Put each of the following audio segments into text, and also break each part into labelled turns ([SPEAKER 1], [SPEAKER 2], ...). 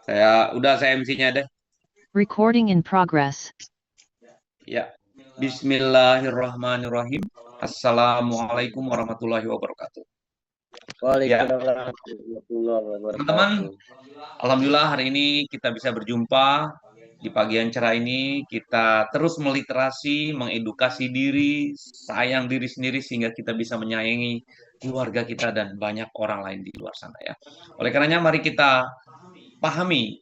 [SPEAKER 1] Saya MC-nya deh.
[SPEAKER 2] Recording in progress.
[SPEAKER 1] Ya. Bismillahirrahmanirrahim. Assalamualaikum warahmatullahi wabarakatuh. Ya,
[SPEAKER 3] Waalaikumsalam warahmatullahi
[SPEAKER 1] teman-teman,
[SPEAKER 3] wabarakatuh.
[SPEAKER 1] alhamdulillah hari ini kita bisa berjumpa di pagi yang cerah ini. Kita terus meliterasi, mengedukasi diri, sayang diri sendiri sehingga kita bisa menyayangi keluarga kita dan banyak orang lain di luar sana ya. Oleh karenanya mari kita pahami.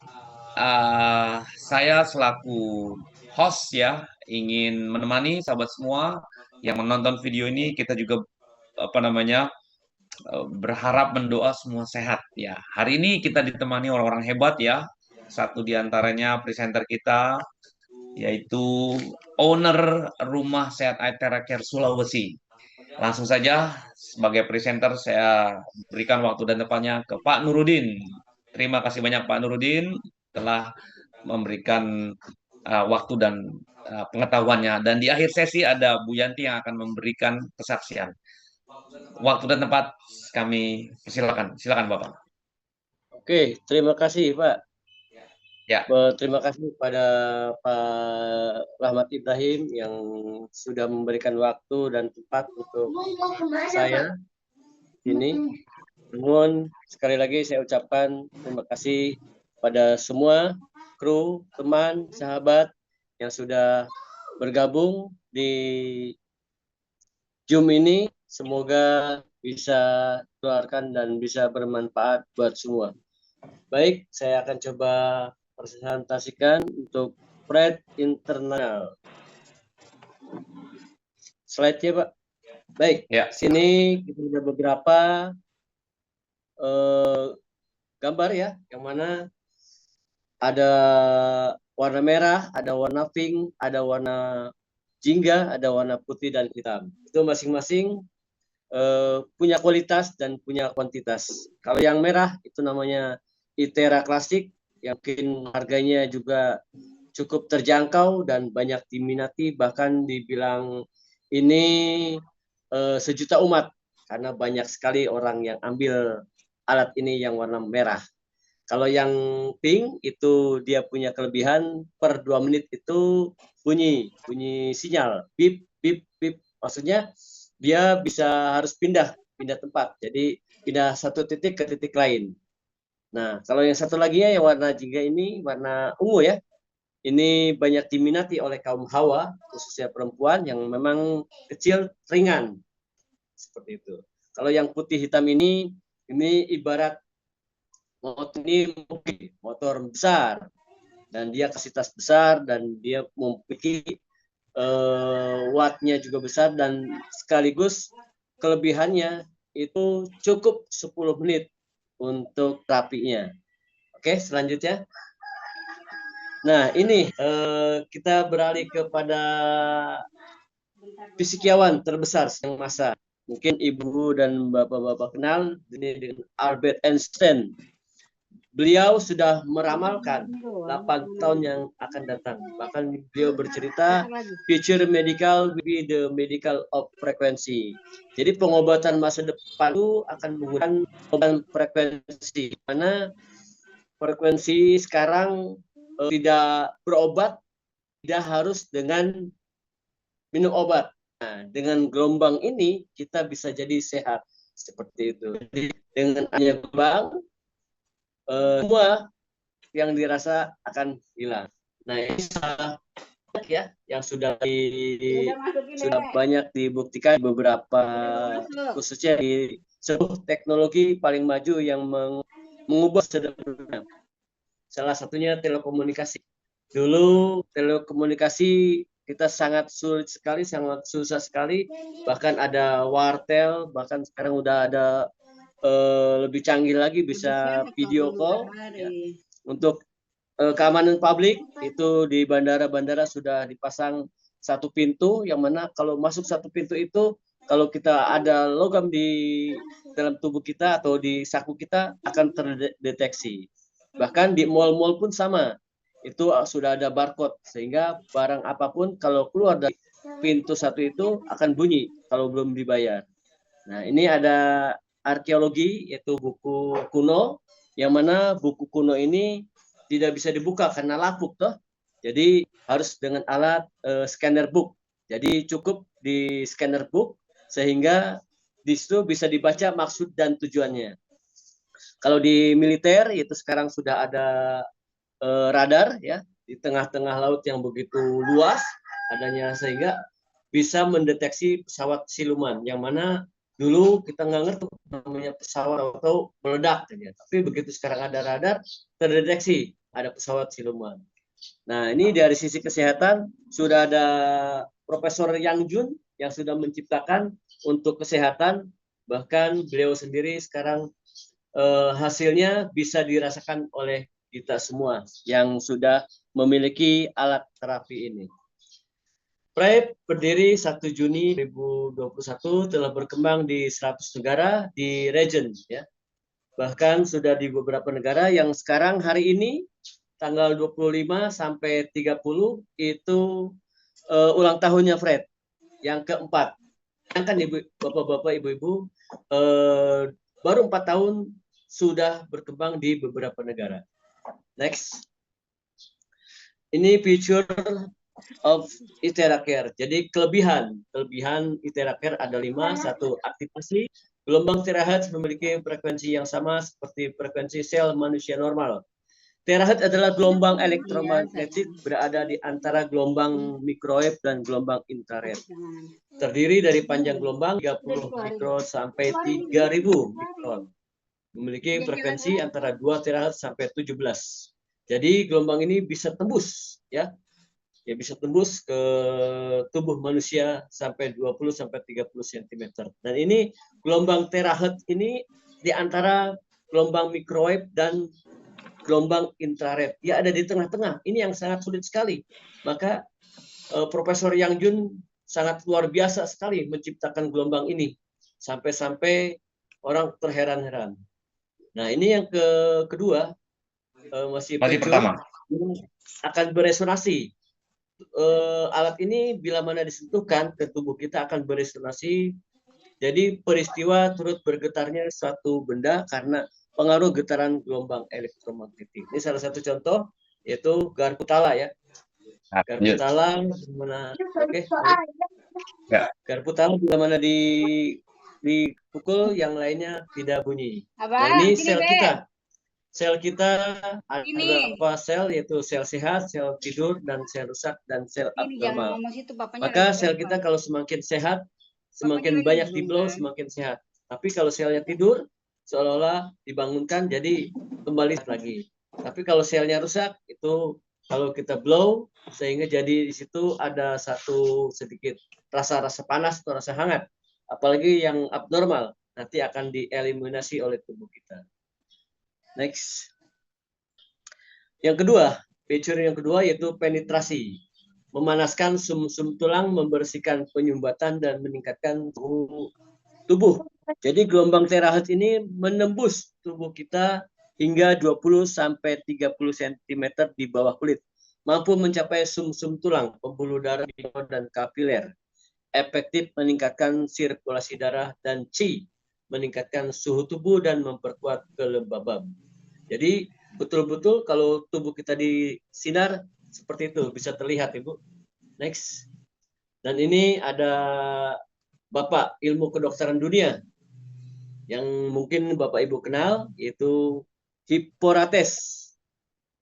[SPEAKER 1] Saya selaku host ya ingin menemani sahabat semua yang menonton video ini. Kita juga apa namanya berharap mendoa semua sehat ya. Hari ini kita ditemani orang-orang hebat ya. Satu di antaranya presenter kita yaitu owner Rumah Sehat Aetera Care Sulawesi. Langsung saja sebagai presenter saya berikan waktu dan tempatnya ke Pak Nurudin. Terima kasih banyak Pak Nurudin telah memberikan waktu dan pengetahuannya. Dan di akhir sesi ada Bu Yanti yang akan memberikan kesaksian. Waktu dan tempat kami persilakan. Silakan Bapak.
[SPEAKER 3] Oke, terima kasih Pak.
[SPEAKER 1] Ya.
[SPEAKER 3] Terima kasih kepada Pak Rahmat Ibrahim yang sudah memberikan waktu dan tempat untuk saya ini. Namun sekali lagi saya ucapkan terima kasih pada semua kru, teman, sahabat yang sudah bergabung di Zoom ini. Semoga bisa keluarkan dan bisa bermanfaat buat semua. Baik, saya akan coba presentasikan untuk Fred internal. Slide-nya, Pak. Baik,
[SPEAKER 1] Ya.
[SPEAKER 3] sini kita ada beberapa gambar ya, yang mana ada warna merah, ada warna pink, ada warna jingga, ada warna putih dan hitam. Itu masing-masing punya kualitas dan punya kuantitas. Kalau yang merah itu namanya Itera Klasik, yang mungkin harganya juga cukup terjangkau dan banyak diminati, bahkan dibilang ini sejuta umat karena banyak sekali orang yang ambil alat ini yang warna merah. Kalau yang pink itu dia punya kelebihan per 2 menit itu bunyi sinyal bip bip bip, maksudnya dia bisa harus pindah tempat, jadi pindah satu titik ke titik lain. Nah, kalau yang satu lagi ya yang warna jingga ini warna ungu ya, ini banyak diminati oleh kaum hawa, khususnya perempuan yang memang kecil ringan seperti itu. Kalau yang putih hitam ini ibarat motor ini motor besar dan dia kapasitas besar dan dia memiliki wattnya juga besar dan sekaligus kelebihannya itu cukup 10 menit untuk terapinya. Oke, selanjutnya. Nah, ini kita beralih kepada fisikawan terbesar yang masa. Mungkin ibu dan bapak-bapak kenal ini dengan Albert Einstein. Beliau sudah meramalkan 8 tahun yang akan datang. Bahkan beliau bercerita, future medical will be the medical of frequency. Jadi pengobatan masa depan itu akan menggunakan pengobatan frekuensi. Mana frekuensi sekarang tidak berobat, tidak harus dengan minum obat. Nah, dengan gelombang ini kita bisa jadi sehat seperti itu. Jadi dengan adanya gelombang semua yang dirasa akan hilang. Nah, ini ya yang sudah banyak dibuktikan beberapa, khususnya di sebuah teknologi paling maju yang mengubah sederhana. Salah satunya telekomunikasi. Dulu telekomunikasi kita sangat sulit sekali, sangat susah sekali. Bahkan ada wartel, bahkan sekarang udah ada lebih canggih lagi bisa video call. Ya. Untuk keamanan publik itu di bandara-bandara sudah dipasang satu pintu, yang mana kalau masuk satu pintu itu kalau kita ada logam di dalam tubuh kita atau di saku kita akan terdeteksi. Bahkan di mal-mal pun sama, itu sudah ada barcode sehingga barang apapun kalau keluar dari pintu satu itu akan bunyi kalau belum dibayar. Nah, ini ada arkeologi, yaitu buku kuno yang mana buku kuno ini tidak bisa dibuka karena lapuk toh. Jadi harus dengan alat scanner book. Jadi cukup di scanner book sehingga di situ bisa dibaca maksud dan tujuannya. Kalau di militer itu sekarang sudah ada radar ya di tengah-tengah laut yang begitu luas adanya sehingga bisa mendeteksi pesawat siluman yang mana dulu kita nggak ngerti namanya pesawat atau meledak aja. Tapi begitu sekarang ada radar terdeteksi ada pesawat siluman. Nah ini dari sisi kesehatan sudah ada Profesor Yang Jun yang sudah menciptakan untuk kesehatan, bahkan beliau sendiri sekarang hasilnya bisa dirasakan oleh kita semua yang sudah memiliki alat terapi ini. PrEP berdiri 1 Juni 2021 telah berkembang di 100 negara di region ya. Bahkan sudah di beberapa negara yang sekarang hari ini tanggal 25 sampai 30 itu ulang tahunnya Fred yang keempat. Kan bapak-bapak, ibu-ibu baru 4 tahun sudah berkembang di beberapa negara. Next. Ini feature of Itera-Care. Jadi kelebihan Itera-Care ada 5. 1, aktivasi. Gelombang terahertz memiliki frekuensi yang sama seperti frekuensi sel manusia normal. Terahertz adalah gelombang elektromagnetik berada di antara gelombang microwave dan gelombang infrared. Terdiri dari panjang gelombang 30 mikron sampai 3000 mikron. Memiliki frekuensi antara 2 terahertz sampai 17. Jadi gelombang ini bisa tembus ya bisa tembus ke tubuh manusia sampai 20 sampai 30 cm. Dan ini gelombang terahertz ini di antara gelombang microwave dan gelombang infrared. Ya ada di tengah-tengah. Ini yang sangat sulit sekali. Maka Profesor Yang Jun sangat luar biasa sekali menciptakan gelombang ini. Sampai-sampai orang terheran-heran. Nah ini yang kedua masih
[SPEAKER 1] pertama
[SPEAKER 3] akan beresonansi. Alat ini bila mana disentuhkan ke tubuh kita akan beresonansi. Jadi peristiwa turut bergetarnya suatu benda karena pengaruh getaran gelombang elektromagnetik. Ini salah satu contoh yaitu Garputala ya. Garputala mana Garputala bila mana dipukul yang lainnya tidak bunyi. Nah, ini sel kita. Sel kita ada beberapa sel yaitu sel sehat, sel tidur, dan sel rusak, dan sel abnormal. Maka sel kita kalau semakin sehat, semakin banyak di blow, semakin sehat. Tapi kalau selnya tidur, seolah-olah dibangunkan jadi kembali lagi. Tapi kalau selnya rusak, itu kalau kita blow, sehingga jadi di situ ada satu sedikit rasa-rasa panas atau rasa hangat. Apalagi yang abnormal, nanti akan dieliminasi oleh tubuh kita. Next. Yang kedua, feature yang kedua yaitu penetrasi. Memanaskan sum-sum tulang, membersihkan penyumbatan, dan meningkatkan suhu tubuh. Jadi gelombang terahertz ini menembus tubuh kita hingga 20 sampai 30 cm di bawah kulit. Mampu mencapai sum-sum tulang, pembuluh darah, dan kapiler. Efektif meningkatkan sirkulasi darah dan qi, meningkatkan suhu tubuh dan memperkuat kelembaban. Jadi betul-betul kalau tubuh kita disinar seperti itu bisa terlihat Ibu. Next. Dan ini ada Bapak ilmu kedokteran dunia yang mungkin Bapak Ibu kenal yaitu Hippokrates.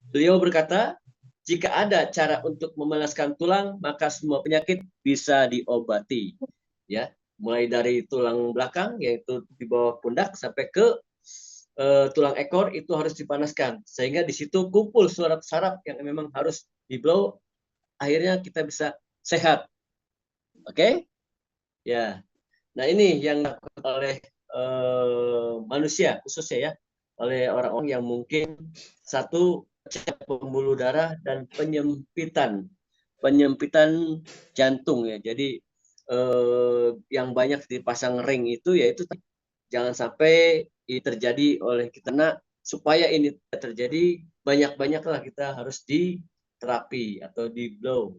[SPEAKER 3] Beliau berkata, jika ada cara untuk memanaskan tulang, maka semua penyakit bisa diobati. Ya, mulai dari tulang belakang yaitu di bawah pundak sampai ke tulang ekor itu harus dipanaskan sehingga di situ kumpul saraf-saraf yang memang harus di blow, akhirnya kita bisa sehat. Oke? Ya. Nah, ini yang dilakukan oleh manusia khususnya ya, oleh orang-orang yang mungkin satu pembuluh darah dan penyempitan jantung ya. Jadi yang banyak dipasang ring itu yaitu jangan sampai ini terjadi oleh kita. Nah, supaya ini tidak terjadi, banyak-banyaklah kita harus diterapi atau di blow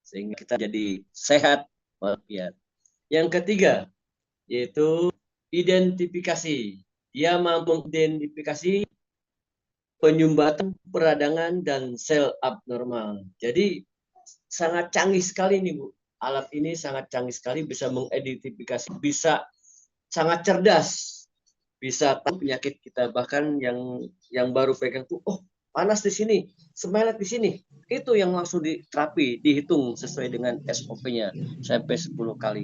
[SPEAKER 3] sehingga kita jadi sehat walafiat. Yang ketiga yaitu identifikasi. Dia mampu identifikasi penyumbatan peradangan dan sel abnormal. Jadi sangat canggih sekali nih Bu. Alat ini sangat canggih sekali, bisa mengidentifikasi, bisa sangat cerdas, bisa tahu penyakit kita. Bahkan yang baru pegang tuh, oh panas di sini, semelet di sini. Itu yang langsung diterapi, dihitung sesuai dengan SOP-nya sampai 10 kali.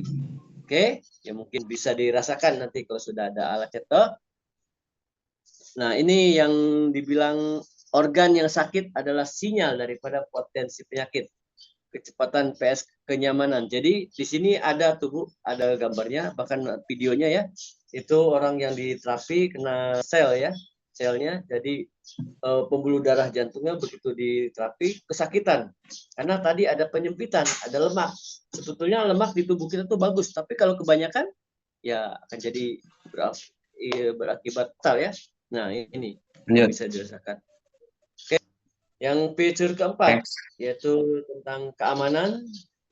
[SPEAKER 3] Oke, ya mungkin bisa dirasakan nanti kalau sudah ada alat cetok. Nah, ini yang dibilang organ yang sakit adalah sinyal daripada potensi penyakit. Kecepatan PS kenyamanan. Jadi di sini ada tubuh, ada gambarnya, bahkan videonya ya. Itu orang yang diterapi kena sel ya, selnya. Jadi pembuluh darah jantungnya begitu diterapi kesakitan. Karena tadi ada penyempitan, ada lemak. Sebetulnya lemak di tubuh kita tuh bagus, tapi kalau kebanyakan ya akan jadi berakibat fatal ya. Nah, ini yang bisa dirasakan. Oke. Yang feature keempat yaitu tentang keamanan,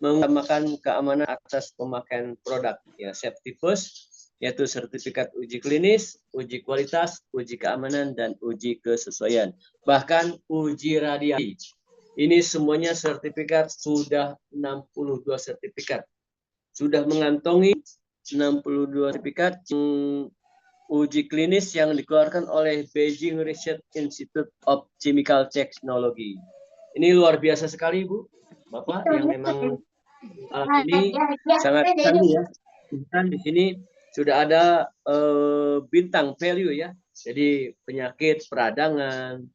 [SPEAKER 3] mengutamakan keamanan atas pemakaian produk ya, safety first, yaitu sertifikat uji klinis, uji kualitas, uji keamanan, dan uji kesesuaian. Bahkan uji radiasi. Ini semuanya sertifikat, sudah 62 sertifikat. Sudah mengantongi 62 sertifikat uji klinis yang dikeluarkan oleh Beijing Research Institute of Chemical Technology. Ini luar biasa sekali, Bu. Bapak yang memang ini sangat canggih ya. Dan di sini sudah ada bintang value ya. Jadi penyakit peradangan,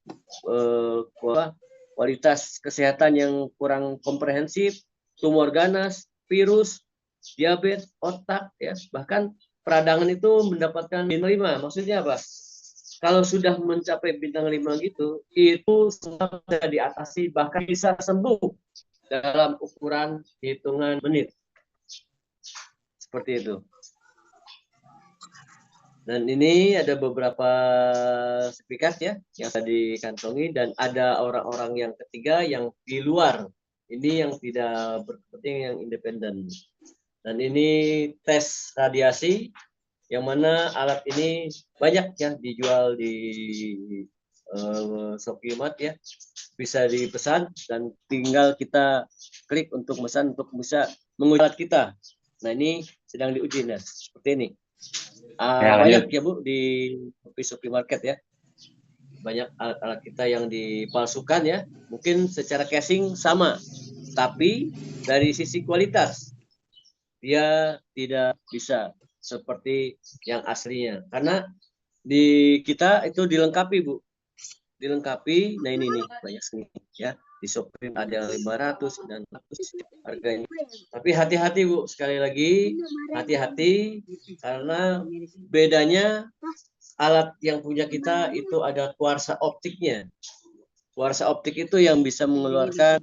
[SPEAKER 3] kualitas kesehatan yang kurang komprehensif, tumor ganas, virus, diabetes, otak ya, bahkan peradangan itu mendapatkan bintang 5. Maksudnya apa? Kalau sudah mencapai bintang 5 gitu, itu sudah bisa diatasi, bahkan bisa sembuh dalam ukuran hitungan menit. Seperti itu. Dan ini ada beberapa sertifikat ya yang sudah dikantongi, dan ada orang-orang yang ketiga yang di luar. Ini yang tidak berkepentingan, yang independen. Dan ini tes radiasi, yang mana alat ini banyak ya dijual di Shopee Mart ya. Bisa dipesan dan tinggal kita klik untuk pesan untuk bisa menguji alat kita. Nah, ini sedang diuji nah, seperti ini. Banyak ya Bu di Shopee Market ya. Banyak alat-alat kita yang dipalsukan ya. Mungkin secara casing sama, tapi dari sisi kualitas dia tidak bisa seperti yang aslinya, karena di kita itu dilengkapi Bu, dilengkapi. Nah ini nih banyak sekali ya, di Shopee ada 500 dan 900 harganya. Tapi hati-hati Bu, sekali lagi hati-hati, karena bedanya alat yang punya kita itu ada kuarsa optiknya. Kuarsa optik itu yang bisa mengeluarkan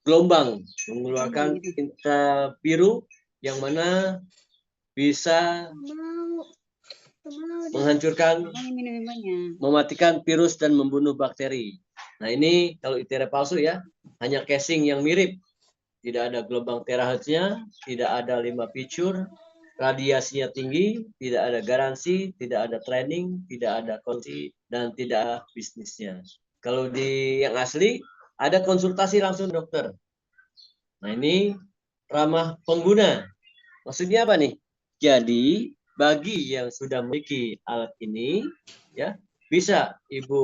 [SPEAKER 3] gelombang, mengeluarkan infrabiru yang mana bisa menghancurkan, mematikan virus dan membunuh bakteri. Nah ini kalau ITERA palsu ya, hanya casing yang mirip, tidak ada gelombang terahertznya, tidak ada 5 feature, radiasinya tinggi, tidak ada garansi, tidak ada training, tidak ada kunci, dan tidak ada bisnisnya. Kalau di yang asli ada konsultasi langsung dokter. Nah ini ramah pengguna. Maksudnya apa nih? Jadi bagi yang sudah memiliki alat ini, ya bisa Ibu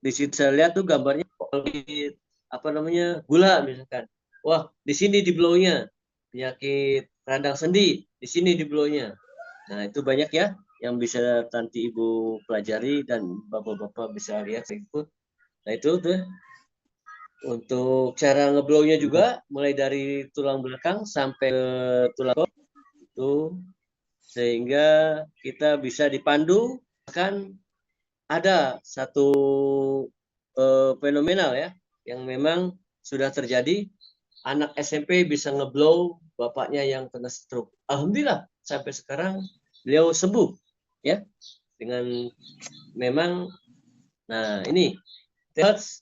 [SPEAKER 3] di situ saya lihat tuh gambarnya apa namanya gula misalkan. Wah di sini di belownya penyakit radang sendi, di sini di belownya. Nah itu banyak ya yang bisa nanti Ibu pelajari dan bapak-bapak bisa lihat ikut. Nah itu tuh. Untuk cara ngeblownya juga mulai dari tulang belakang sampai ke tulang kok itu, sehingga kita bisa dipandu. Bahkan ada satu fenomenal ya yang memang sudah terjadi, anak SMP bisa ngeblow bapaknya yang kena stroke. Alhamdulillah sampai sekarang beliau sembuh ya dengan memang. Nah ini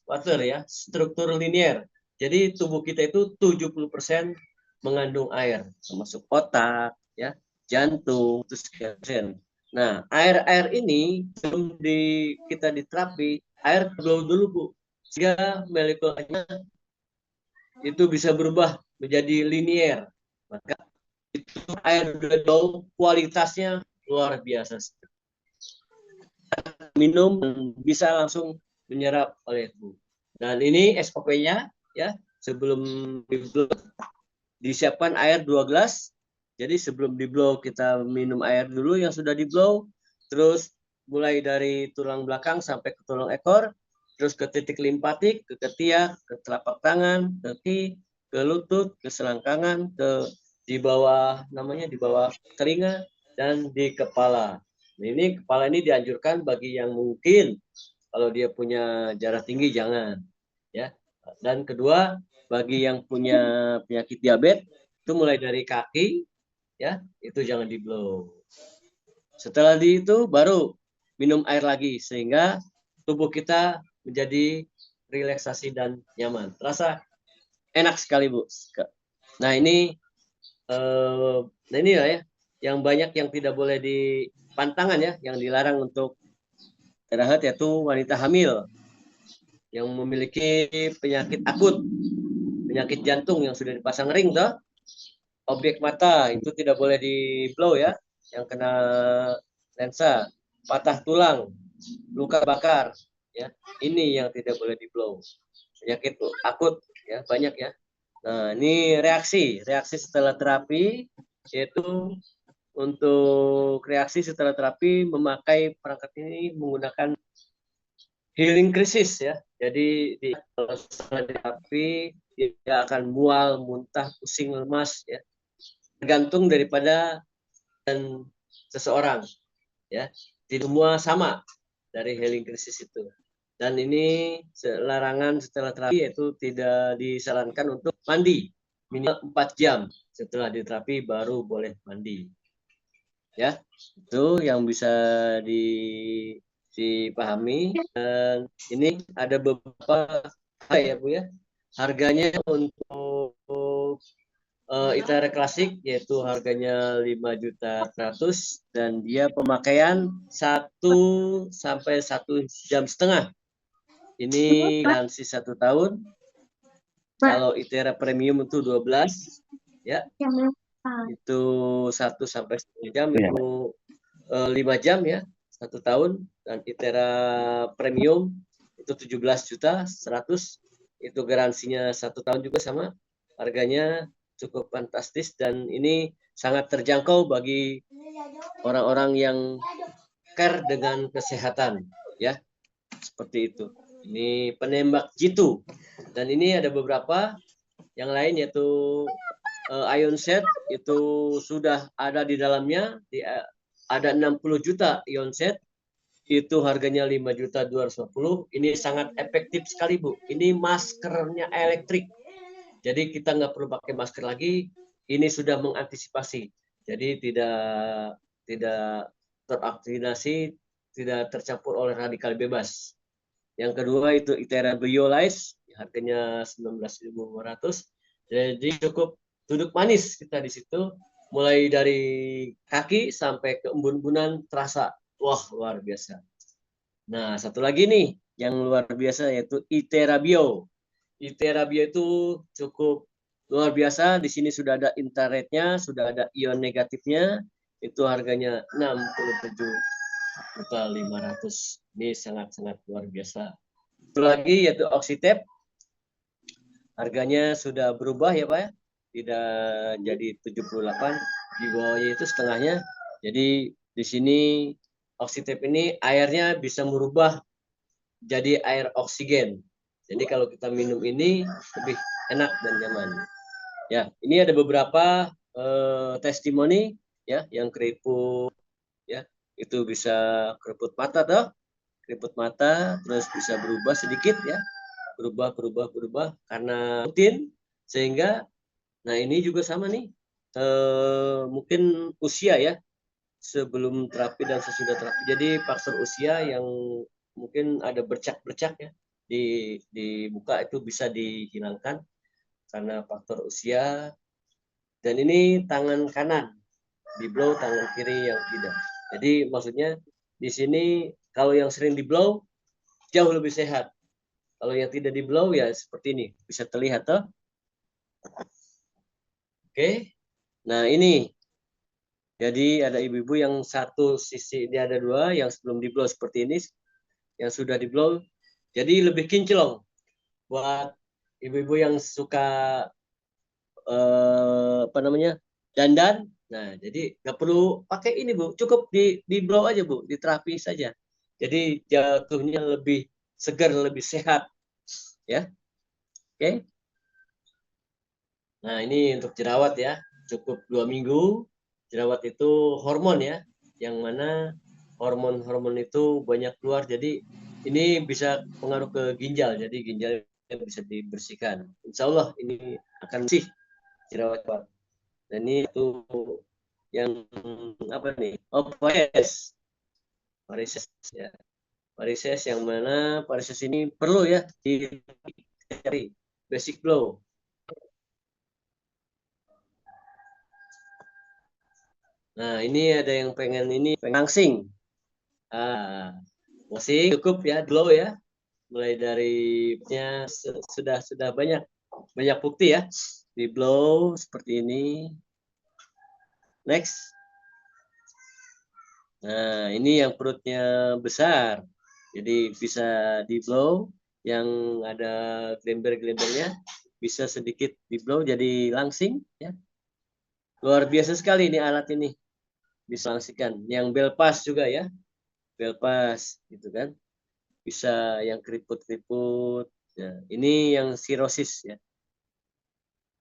[SPEAKER 3] water ya, struktur linier. Jadi tubuh kita itu 70% mengandung air, termasuk otak, ya, jantung, itu sekian persen. Nah, air ini sebelum kita diterapi, air blow dulu Bu, sehingga molekulnya itu bisa berubah menjadi linier. Maka itu air blow kualitasnya luar biasa. Minum bisa langsung menyerap oleh tubuh. Dan ini SOP-nya ya, sebelum di blow disiapkan air 2 gelas. Jadi sebelum di blow kita minum air dulu yang sudah di blow, terus mulai dari tulang belakang sampai ke tulang ekor, terus ke titik limpatik, ke ketiak, ke telapak tangan, kaki, ke lutut, ke selangkangan, ke di bawah namanya di bawah telinga dan di kepala. Nah, ini kepala ini dianjurkan bagi yang mungkin kalau dia punya darah tinggi jangan ya. Dan kedua, bagi yang punya penyakit diabetes itu mulai dari kaki ya, itu jangan di blow. Setelah di itu baru minum air lagi sehingga tubuh kita menjadi relaksasi dan nyaman. Terasa enak sekali Bu. Nah ini nah ini ya yang banyak yang tidak boleh dipantangan ya, yang dilarang untuk terahat yaitu wanita hamil yang memiliki penyakit akut, penyakit jantung yang sudah dipasang ring toh, objek mata itu tidak boleh di blow ya, yang kena lensa, patah tulang, luka bakar ya, ini yang tidak boleh di blow. Penyakit akut ya, banyak ya. Nah, ini reaksi setelah terapi yaitu untuk reaksi setelah terapi memakai perangkat ini menggunakan healing crisis ya. Jadi kalau setelah terapi dia akan mual, muntah, pusing, lemas ya. Tergantung daripada dan seseorang ya. Tidak semua sama dari healing crisis itu. Dan ini larangan setelah terapi yaitu tidak disarankan untuk mandi minimal 4 jam setelah diterapi baru boleh mandi. Ya, itu yang bisa dipahami. Dan ini ada beberapa ya Bu ya. Harganya untuk ITERA klasik yaitu harganya 5.100.000 dan dia pemakaian 1 sampai 1,5 jam. Ini garansi 1 tahun. Kalau ITERA premium itu 12 ya. Itu 1 sampai 1 jam itu 5 jam ya, 1 tahun. Dan ITERA premium itu 17.100.000 itu garansinya 1 tahun juga sama. Harganya cukup fantastis dan ini sangat terjangkau bagi orang-orang yang care dengan kesehatan ya, seperti itu. Ini penembak jitu dan ini ada beberapa yang lain yaitu ion set itu sudah ada di dalamnya, ada 60 juta ion set itu harganya 5.250.000. Ini sangat efektif sekali Bu. Ini maskernya elektrik. Jadi kita nggak perlu pakai masker lagi. Ini sudah mengantisipasi. Jadi tidak teraktinasi, tidak tercampur oleh radikal bebas. Yang kedua itu ITERA BioLice, harganya 19.500. Jadi cukup duduk manis kita di situ. Mulai dari kaki sampai ke embun-embunan terasa. Wah, luar biasa. Nah, satu lagi nih yang luar biasa yaitu ITERA Bio. ITERA Bio itu cukup luar biasa. Di sini sudah ada infrarednya, sudah ada ion negatifnya. Itu harganya 67.500.000. Ini sangat-sangat luar biasa. Satu lagi yaitu Oxitep. Harganya sudah berubah ya Pak ya. Tidak jadi 78, di bawahnya itu setengahnya. Jadi di sini Oxitep ini airnya bisa merubah jadi air oksigen. Jadi kalau kita minum ini lebih enak dan nyaman. Ya, ini ada beberapa testimoni ya yang keriput ya. Itu bisa keriput mata toh. Keriput mata terus bisa berubah sedikit ya. Berubah karena rutin sehingga nah ini juga sama nih. Mungkin usia ya. Sebelum terapi dan sesudah terapi. Jadi faktor usia yang mungkin ada bercak-bercak ya di muka itu bisa dihilangkan karena faktor usia. Dan ini tangan kanan di blow, tangan kiri yang tidak. Jadi maksudnya di sini kalau yang sering di blow jauh lebih sehat. Kalau yang tidak di blow ya seperti ini, bisa terlihat toh. Oke. Nah, ini jadi ada ibu-ibu yang satu sisi dia ada dua, yang sebelum di blow seperti ini, yang sudah di blow jadi lebih kinclong buat ibu-ibu yang suka apa namanya dandan. Nah, jadi nggak perlu pakai ini Bu, cukup di blow aja Bu, di terapi saja. Jadi jatuhnya lebih segar, lebih sehat, ya. Oke. Nah, ini untuk jerawat ya, cukup 2 minggu. Jerawat itu hormon ya, yang mana hormon-hormon itu banyak keluar. Jadi ini bisa pengaruh ke ginjal, jadi ginjal bisa dibersihkan. Insya Allah ini akan bersih jerawat. Dan ini itu yang apa nih? Oh, varises. Varises ya. Varises yang mana varises ini perlu ya dicari basic glow. Nah, ini ada yang pengen ini langsing. Ah, masih cukup ya glow ya. Mulai dari sudah banyak bukti ya di blow seperti ini. Next. Nah, ini yang perutnya besar. Jadi bisa di blow, yang ada gelember-gelembernya bisa sedikit di blow jadi langsing ya. Luar biasa sekali ini alat ini. Bisa langsingkan. Yang belpas juga ya. Belpas gitu kan. Bisa yang keriput-keriput ya. Ini yang sirosis ya.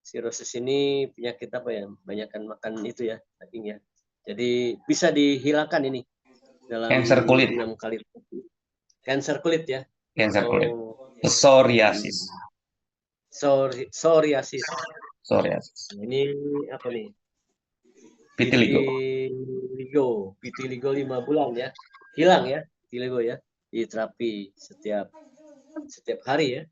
[SPEAKER 3] Sirosis ini penyakit apa ya? Banyakkan makan itu ya, daging ya. Jadi bisa dihilangkan ini dalam
[SPEAKER 1] Cancer kulit.
[SPEAKER 3] 6 kali. Kanker kulit ya.
[SPEAKER 1] Cancer kulit.
[SPEAKER 3] Oh,
[SPEAKER 1] Psoriasis.
[SPEAKER 3] psoriasis.
[SPEAKER 1] Psoriasis.
[SPEAKER 3] Ini apa nih?
[SPEAKER 1] Vitiligo.
[SPEAKER 3] Vitiligo 5 bulan ya. Hilang ya, vitiligo ya. Di terapi setiap hari ya.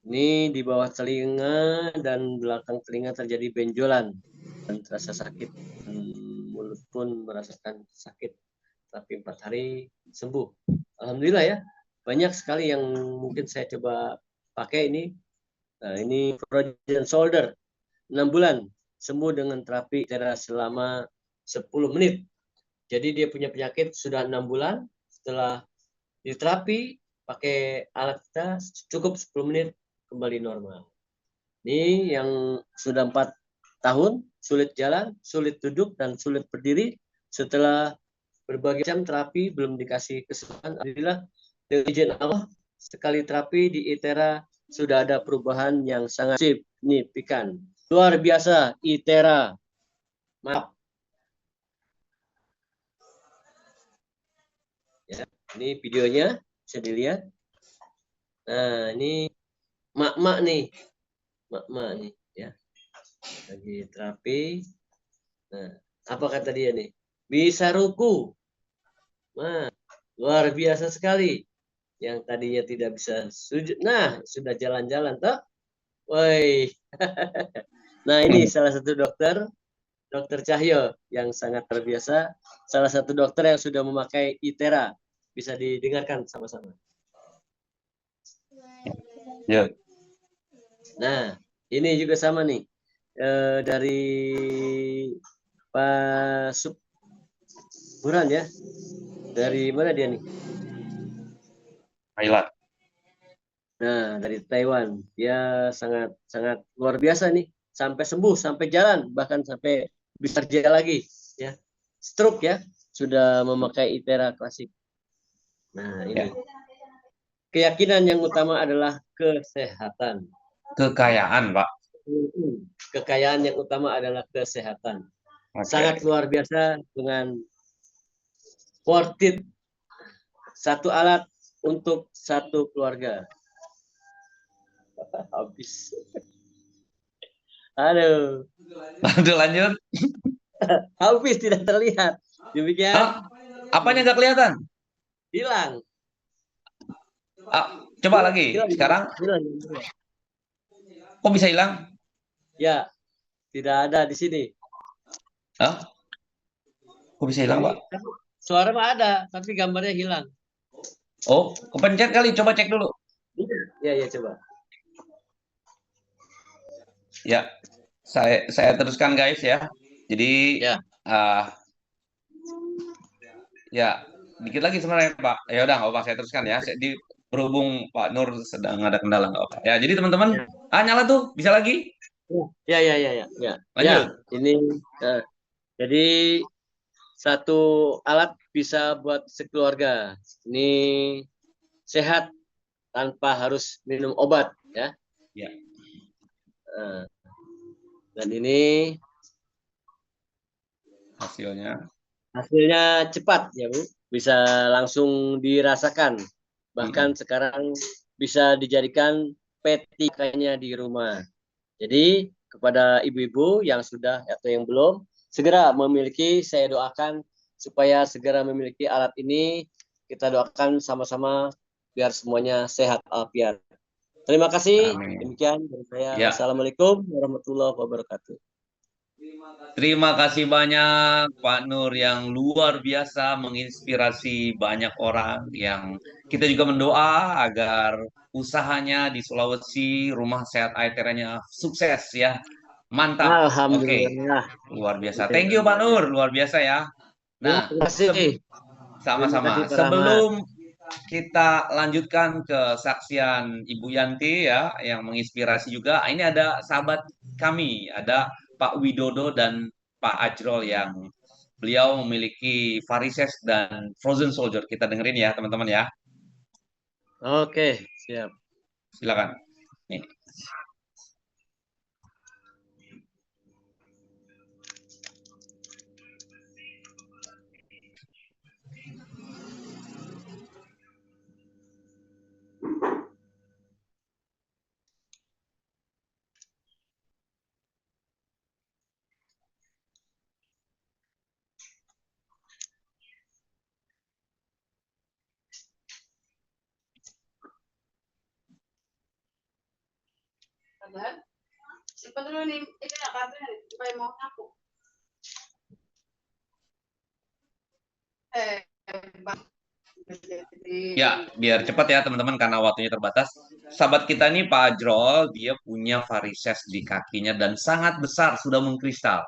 [SPEAKER 3] Ini di bawah telinga dan belakang telinga terjadi benjolan dan terasa sakit. Mulut pun merasakan sakit. Tapi 4 hari sembuh. Alhamdulillah ya. Banyak sekali yang mungkin saya coba pakai ini. Nah, ini frozen shoulder 6 bulan sembuh dengan terapi selama 10 menit. Jadi dia punya penyakit sudah 6 bulan, setelah diterapi pakai alat kita cukup 10 menit kembali normal. Ini yang sudah 4 tahun, sulit jalan, sulit duduk, dan sulit berdiri. Setelah berbagai macam terapi, belum dikasih kesempatan. Alhamdulillah, dengan izin Allah, sekali terapi di ITERA sudah ada perubahan yang sangat signifikan. Luar biasa, ITERA. Maaf. Ya, ini videonya, bisa dilihat. Nah, ini mak-mak nih. Mak-mak nih, ya. Lagi terapi. Nah, apa kata dia nih? Bisa ruku. Nah, luar biasa sekali. Yang tadinya tidak bisa sujud. Nah, sudah jalan-jalan toh. Woi. Nah, ini salah satu dokter Cahyo yang sangat terbiasa. Salah satu dokter yang sudah memakai ITERA. Bisa didengarkan sama-sama.
[SPEAKER 1] Ya.
[SPEAKER 3] Nah, ini juga sama nih. Dari Pak Subhuran ya. Dari mana dia nih?
[SPEAKER 1] Thailand.
[SPEAKER 3] Nah, dari Taiwan. Dia sangat sangat luar biasa nih. Sampai sembuh, sampai jalan, bahkan sampai bisa kerja lagi ya. Stroke ya, sudah memakai ITERA klasik. Nah, ini.
[SPEAKER 1] Ya.
[SPEAKER 3] Keyakinan yang utama adalah kesehatan.
[SPEAKER 1] Kekayaan, Pak.
[SPEAKER 3] Kekayaan yang utama adalah kesehatan.
[SPEAKER 1] Okay.
[SPEAKER 3] Sangat luar biasa dengan worth it. Satu alat untuk satu keluarga. Habis. Aduh.
[SPEAKER 1] Lanjut, lanjut.
[SPEAKER 3] Habis tidak terlihat. Demikian.
[SPEAKER 1] Hah? Apanya nggak kelihatan?
[SPEAKER 3] Hilang.
[SPEAKER 1] Coba lagi.
[SPEAKER 3] Hilang.
[SPEAKER 1] Sekarang.
[SPEAKER 3] Hilang.
[SPEAKER 1] Kok bisa hilang?
[SPEAKER 3] Ya, tidak ada di sini.
[SPEAKER 1] Hah? Kok bisa hilang, Pak?
[SPEAKER 3] Suara mah ada, tapi gambarnya hilang.
[SPEAKER 1] Oh, kepencet kali. Coba cek dulu.
[SPEAKER 3] Iya, iya, coba.
[SPEAKER 1] Ya, saya teruskan guys ya. Jadi
[SPEAKER 3] Ya.
[SPEAKER 1] ah ya dikit lagi sebenarnya Pak. Ya udah nggak apa saya teruskan ya. Berhubung Pak Nur sedang ada kendala nggak apa. Ya, jadi teman-teman,
[SPEAKER 3] Ya,
[SPEAKER 1] nyala tuh, bisa lagi.
[SPEAKER 3] ya, ya, ya, ya, ya. Ya,
[SPEAKER 1] Lanjut.
[SPEAKER 3] ini eh, jadi satu alat bisa buat sekeluarga. Ini sehat tanpa harus minum obat, ya.
[SPEAKER 1] Ya,
[SPEAKER 3] Eh, dan ini
[SPEAKER 1] hasilnya.
[SPEAKER 3] hasilnya cepat, ya Bu. Bisa langsung dirasakan.
[SPEAKER 1] Mm-mm.
[SPEAKER 3] Bahkan sekarang bisa dijadikan peti kayaknya di rumah. Jadi kepada ibu-ibu yang sudah atau yang belum, segera memiliki, saya doakan supaya segera memiliki alat ini. Kita doakan sama-sama biar semuanya sehat alfian. Terima kasih.
[SPEAKER 1] Amin.
[SPEAKER 3] Demikian dari saya.
[SPEAKER 1] Ya,
[SPEAKER 3] Wassalamualaikum warahmatullahi wabarakatuh.
[SPEAKER 1] terima kasih banyak Pak Nur yang luar biasa menginspirasi banyak orang yang kita juga mendoa agar usahanya di Sulawesi Rumah Sehat Aiteranya sukses ya. Mantap. Oke,
[SPEAKER 3] Alhamdulillah.
[SPEAKER 1] luar biasa. Thank you Pak Nur, luar biasa ya.
[SPEAKER 3] Terima
[SPEAKER 1] Nah,
[SPEAKER 3] kasih. Terima kasih
[SPEAKER 1] sama-sama.
[SPEAKER 3] Pak Rahmat.
[SPEAKER 1] Sebelum kita lanjutkan ke saksian Ibu Yanti ya, yang menginspirasi juga. Ini ada sahabat kami, ada Pak Widodo dan Pak Ajrol yang beliau memiliki varises dan frozen soldier. Kita dengerin ya teman-teman ya.
[SPEAKER 3] Oke, siap.
[SPEAKER 1] Silakan. Nih.
[SPEAKER 4] Kabar? Siapa dulu nih? Itu ya kabel supaya mau aku. Bang.
[SPEAKER 1] Ya, biar cepat ya teman-teman karena waktunya terbatas. Sahabat kita nih Pak Ajrol, dia punya varises di kakinya dan sangat besar, sudah mengkristal.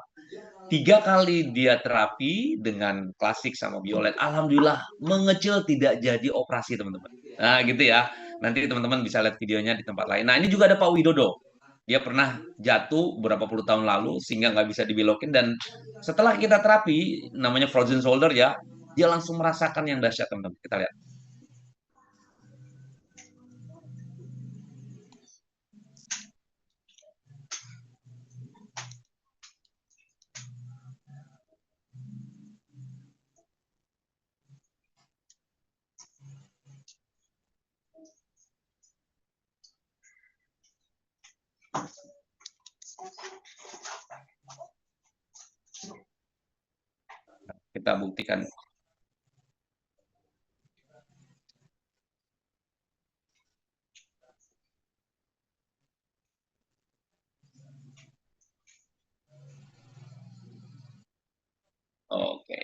[SPEAKER 1] 3 kali dia terapi dengan klasik sama violet. Alhamdulillah mengecil, tidak jadi operasi teman-teman. Nah gitu ya. Nanti teman-teman bisa lihat videonya di tempat lain. Nah ini juga ada Pak Widodo. Dia pernah jatuh berapa puluh tahun lalu sehingga nggak bisa dibelokin. Dan setelah kita terapi, namanya frozen shoulder ya, dia langsung merasakan yang dahsyat teman-teman. Kita lihat. Kita buktikan. Oke.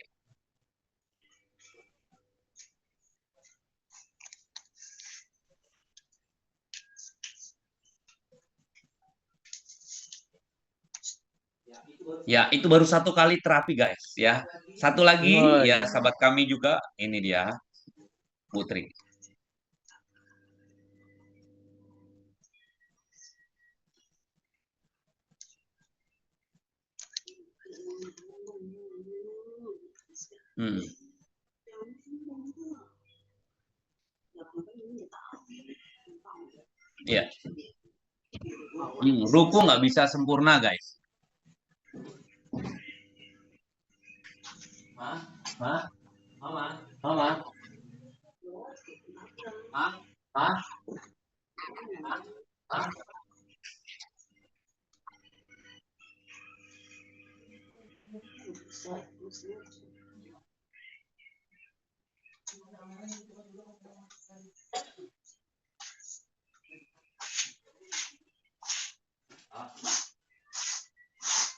[SPEAKER 1] Ya, itu baru 1 kali terapi, guys. Ya, satu lagi,
[SPEAKER 3] Oh,
[SPEAKER 1] ya
[SPEAKER 3] iya.
[SPEAKER 1] sahabat kami juga, ini dia, Putri. Hmm. Ya, ruku nggak bisa sempurna, guys. Hah? Hah? Mama? Mama? Hah? Hah? Hah?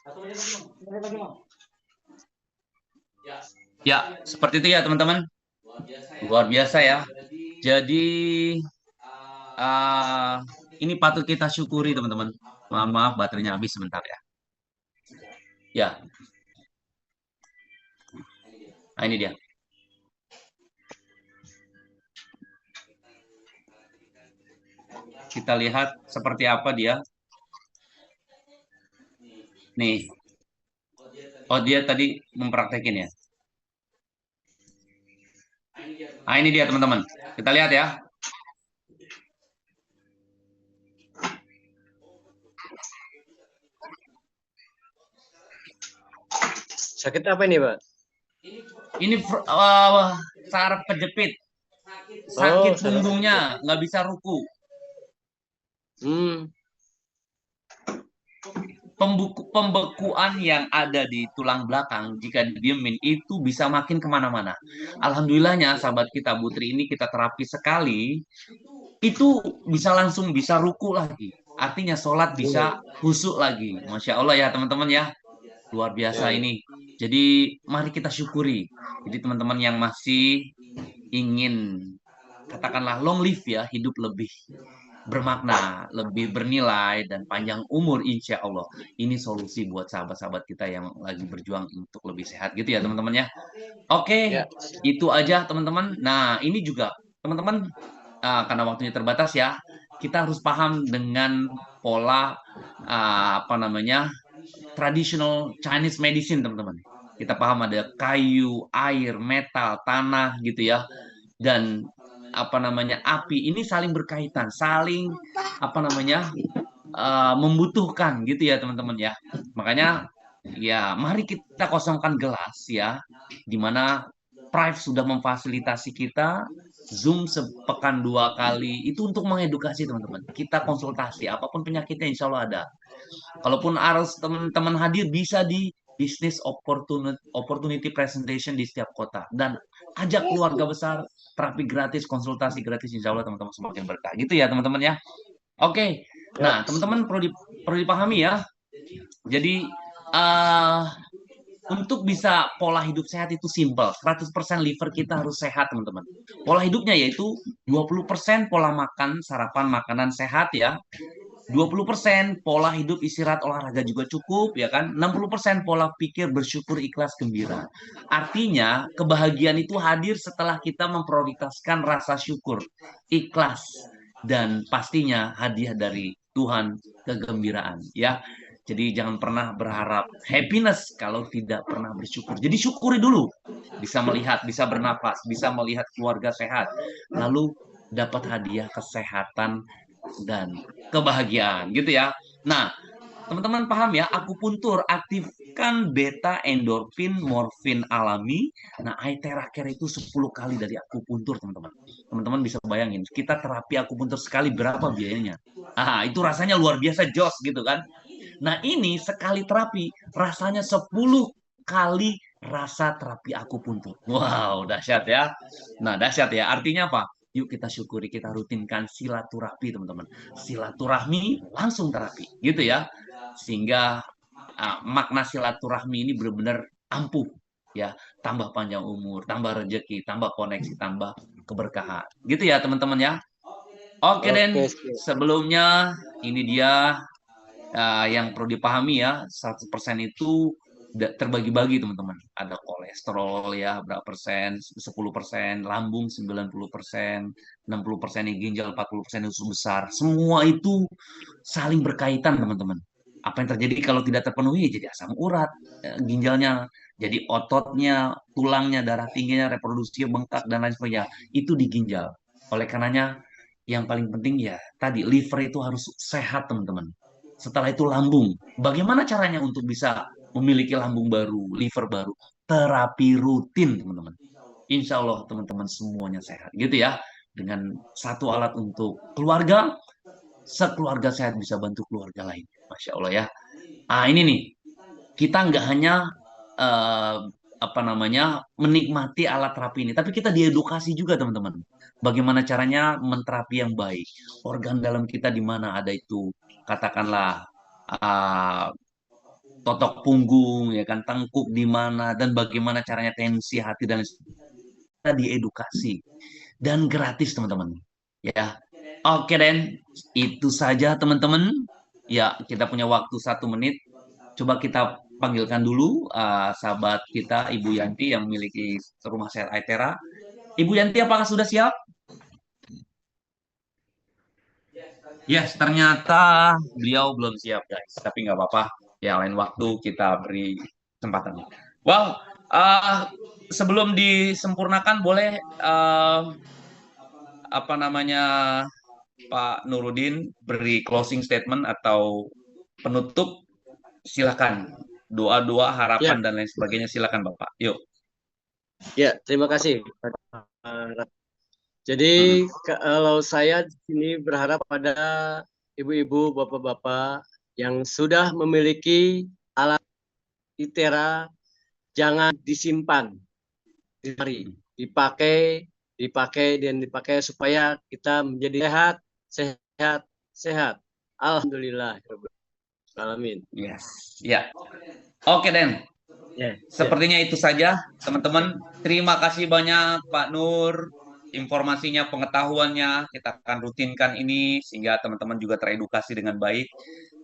[SPEAKER 1] Satu lagi, Bang. Ya. Ya, seperti itu ya teman-teman. Luar biasa ya. Jadi ah, ini patut kita syukuri teman-teman. Mohon maaf baterainya habis sebentar ya. Ya, nah ini dia. Kita lihat seperti apa dia. Nih, oh dia tadi mempraktekin ya. Nah ini dia teman-teman. Kita lihat ya.
[SPEAKER 3] Sakit apa ini, Pak?
[SPEAKER 1] Ini saraf kejepit.
[SPEAKER 3] Oh,
[SPEAKER 1] Sakit punggungnya, nggak bisa ruku. Pembekuan yang ada di tulang belakang jika didiemin itu bisa makin kemana-mana. Alhamdulillahnya sahabat kita Putri ini kita terapi sekali, itu bisa ruku lagi. Artinya sholat bisa khusyuk lagi. Masya Allah ya teman-teman ya. Luar biasa ini. Jadi mari kita syukuri. Jadi teman-teman yang masih ingin katakanlah long live ya, hidup lebih bermakna, lebih bernilai, dan panjang umur insya Allah. Ini solusi buat sahabat-sahabat kita yang lagi berjuang untuk lebih sehat gitu ya teman-teman ya. Oke, itu aja teman-teman. Nah ini juga teman-teman, karena waktunya terbatas ya, kita harus paham dengan pola apa namanya traditional Chinese medicine teman-teman. Kita paham ada kayu, air, metal, tanah gitu ya, dan apa namanya api ini saling berkaitan, saling apa namanya membutuhkan gitu ya teman-teman ya. Makanya ya mari kita kosongkan gelas ya, dimana Prive sudah memfasilitasi kita Zoom sepekan 2 kali itu untuk mengedukasi teman-teman. Kita konsultasi apapun penyakitnya insya Allah ada. Kalaupun harus teman-teman hadir bisa di Business Opportunity Presentation di setiap kota dan ajak keluarga besar, terapi gratis, konsultasi gratis, insya Allah teman-teman semakin berkah gitu ya teman-teman ya. Oke, nah teman-teman perlu dipahami ya. Jadi uh, untuk bisa pola hidup sehat itu simple. 100% liver kita harus sehat teman-teman. Pola hidupnya yaitu 20% pola makan, sarapan makanan sehat ya. 20% pola hidup istirahat olahraga juga cukup ya kan. 60% pola pikir bersyukur ikhlas gembira. Artinya kebahagiaan itu hadir setelah kita memprioritaskan rasa syukur, ikhlas, dan pastinya hadiah dari Tuhan kegembiraan ya. Jadi jangan pernah berharap happiness kalau tidak pernah bersyukur. Jadi syukuri dulu. Bisa melihat, bisa bernafas, bisa melihat keluarga sehat. Lalu dapat hadiah kesehatan dan kebahagiaan gitu ya. Nah, teman-teman paham ya, akupuntur aktifkan beta endorfin, morfin alami. Nah, Aethera Care itu 10 kali dari akupuntur, teman-teman. Teman-teman bisa bayangin, kita terapi akupuntur sekali berapa biayanya? Ah, itu rasanya luar biasa jos gitu kan. Nah, ini sekali terapi rasanya 10 kali rasa terapi akupuntur. Wow, dahsyat ya. Nah, dahsyat ya. Artinya apa? Yuk kita syukuri, kita rutinkan silaturahmi teman-teman. Silaturahmi langsung terapi, gitu ya. Sehingga makna silaturahmi ini benar-benar ampuh ya, tambah panjang umur, tambah rezeki, tambah koneksi, tambah keberkahan. Gitu ya teman-teman ya. Oke Den, sebelumnya ini dia yang perlu dipahami ya, 100% itu terbagi-bagi teman-teman. Ada kolesterol ya, berapa persen, 10%, lambung 90%, 60% ginjal, 40% usus besar. Semua itu saling berkaitan teman-teman. Apa yang terjadi kalau tidak terpenuhi jadi asam urat, ginjalnya, jadi ototnya, tulangnya, darah tingginya, reproduksinya bengkak dan lain sebagainya. Itu di ginjal. Oleh karenanya yang paling penting ya tadi liver itu harus sehat teman-teman. Setelah itu lambung. Bagaimana caranya untuk bisa memiliki lambung baru, liver baru? Terapi rutin, teman-teman. Insya Allah teman-teman semuanya sehat. Gitu ya. Dengan satu alat untuk keluarga, sekeluarga sehat bisa bantu keluarga lain. Masya Allah ya. Ini nih, kita nggak hanya eh, apa namanya menikmati alat terapi ini, tapi kita diedukasi juga teman-teman. Bagaimana caranya menterapi yang baik? Organ dalam kita di mana ada itu? Katakanlah uh, totok punggung, ya kan, tengkuk di mana, dan bagaimana caranya tensi hati dan lain sebagainya. Kita diedukasi dan gratis teman-teman. Ya, oke Den, itu saja teman-teman. Ya, kita punya waktu 1 menit. Coba kita panggilkan dulu sahabat kita Ibu Yanti yang memiliki rumah sehat Aitera. Ibu Yanti, apakah sudah siap? Yes, ternyata beliau belum siap guys. Tapi nggak apa-apa. Ya, lain waktu kita beri kesempatan. Well, sebelum disempurnakan boleh apa namanya Pak Nurudin beri closing statement atau penutup, silakan. Doa-doa,
[SPEAKER 3] Ya,
[SPEAKER 1] harapan dan lain sebagainya silakan Bapak. Yuk.
[SPEAKER 3] ya, terima kasih. Jadi kalau saya di sini berharap pada ibu-ibu, bapak-bapak yang sudah memiliki alat ITERA, jangan disimpan, dimari, dipakai, dipakai dan dipakai supaya kita menjadi sehat, sehat, sehat. Alhamdulillah. Alamin.
[SPEAKER 1] Yes. Ya. Oke, Den.
[SPEAKER 3] Ya, ya.
[SPEAKER 1] Sepertinya itu saja, teman-teman. Terima kasih banyak, Pak Nur. Informasinya, pengetahuannya, kita akan rutinkan ini sehingga teman-teman juga teredukasi dengan baik.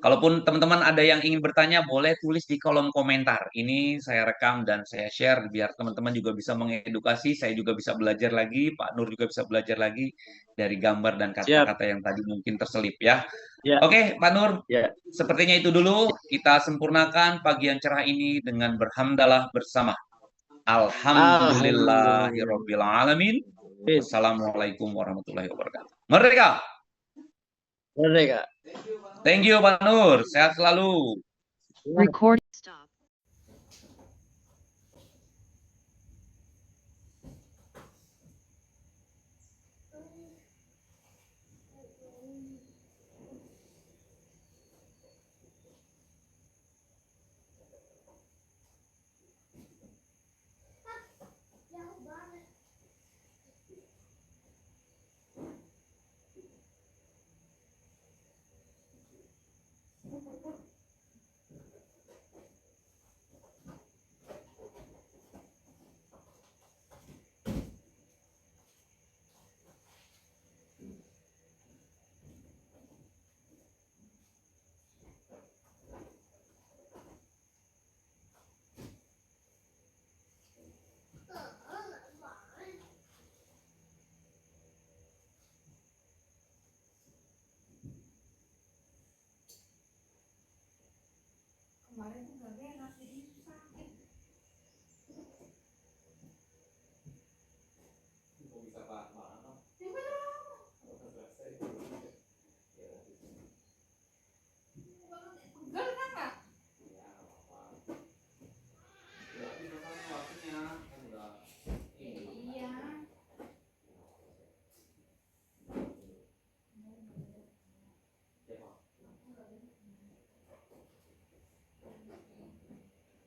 [SPEAKER 1] Kalaupun teman-teman ada yang ingin bertanya, boleh tulis di kolom komentar. Ini saya rekam dan saya share biar teman-teman juga bisa mengedukasi. Saya juga bisa belajar lagi, Pak Nur juga bisa belajar lagi dari gambar dan
[SPEAKER 3] Siap.
[SPEAKER 1] kata-kata yang tadi mungkin terselip ya.
[SPEAKER 3] Ya,
[SPEAKER 1] Oke, Pak Nur.
[SPEAKER 3] ya.
[SPEAKER 1] Sepertinya itu dulu, kita sempurnakan pagi yang cerah ini dengan berhamdalah bersama.
[SPEAKER 3] Alhamdulillah.
[SPEAKER 1] Alhamdulillahirabbil alamin. Wassalamualaikum warahmatullahi wabarakatuh. Merdeka.
[SPEAKER 3] Merdeka.
[SPEAKER 1] Thank you Pak Nur. Sehat selalu.
[SPEAKER 2] Recording stop.
[SPEAKER 4] Kemarin tuh gak enak jadi sakit. Pegel kan nggak? Iya.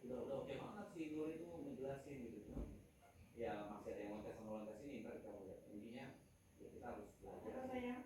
[SPEAKER 1] Udah oke banget sih Nur itu ngejelasin gitu. Ya masih ada yang lontes sama lontes ini, ntar kita lihat. Intinya ya kita harus belajar.
[SPEAKER 4] Apa sayang?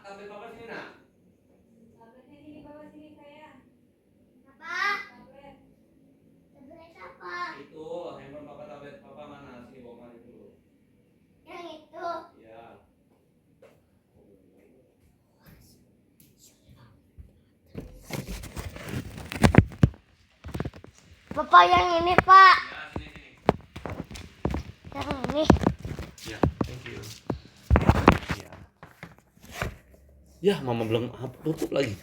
[SPEAKER 1] Tablet papa sini nak.
[SPEAKER 5] Tabletnya sini bawa sini saya.
[SPEAKER 6] Apa?
[SPEAKER 5] Tablet.
[SPEAKER 6] Tablet apa?
[SPEAKER 1] Itu handphone papa, tablet papa mana? Sini bawa kemari dulu.
[SPEAKER 6] Yang itu.
[SPEAKER 1] Ya.
[SPEAKER 6] Bapak yang ini, Pak.
[SPEAKER 1] Ya, sini sini.
[SPEAKER 6] Yang ini.
[SPEAKER 1] Ya, thank you. Ya. Ya, mama belum tutup lagi.